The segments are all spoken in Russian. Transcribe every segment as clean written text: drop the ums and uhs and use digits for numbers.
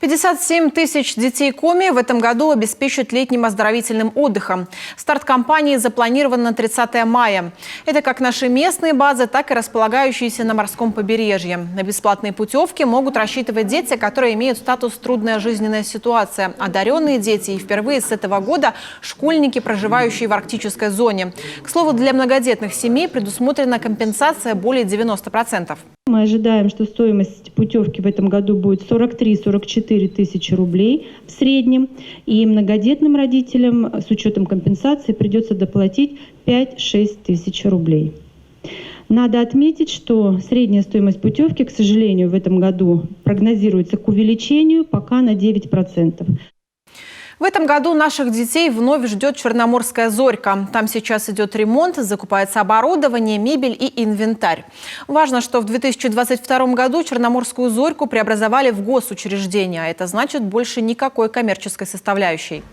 57 тысяч детей Коми в этом году обеспечат летним оздоровительным отдыхом. Старт кампании запланирован на 30 мая. Это как наши местные базы, так и располагающиеся на морском побережье. На бесплатные путевки могут рассчитывать дети, которые имеют статус «трудная жизненная ситуация», одаренные дети и впервые с этого года школьники, проживающие в арктической зоне. К слову, для многодетных семей предусмотрена компенсация более 90%. Мы ожидаем, что стоимость путевки в этом году будет 43-44 тысячи рублей в среднем. И многодетным родителям с учетом компенсации придется доплатить 5-6 тысяч рублей. Надо отметить, что средняя стоимость путевки, к сожалению, в этом году прогнозируется к увеличению пока на 9%. В этом году наших детей вновь ждет Черноморская «Зорька». Там сейчас идет ремонт, закупается оборудование, мебель и инвентарь. Важно, что в 2022 году Черноморскую «Зорьку» преобразовали в госучреждение, а это значит больше никакой коммерческой составляющей.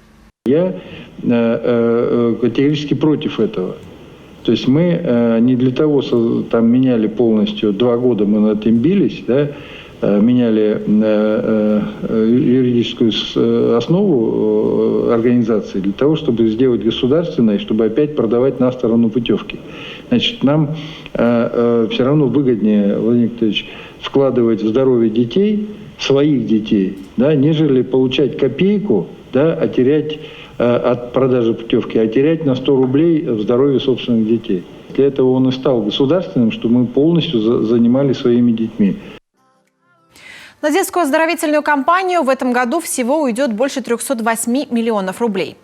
Я категорически против этого. То есть мы не для того там меняли полностью, 2 года мы над этим бились, да, меняли юридическую основу организации для того, чтобы сделать государственной, чтобы опять продавать на сторону путевки. Значит, нам все равно выгоднее, Владимир Викторович, вкладывать в здоровье детей, своих детей, да, нежели получать копейку, да, а терять от продажи путевки, а терять на 100 рублей в здоровье собственных детей. Для этого он и стал государственным, что мы полностью занимались своими детьми. На детскую оздоровительную кампанию в этом году всего уйдет больше 308 миллионов рублей.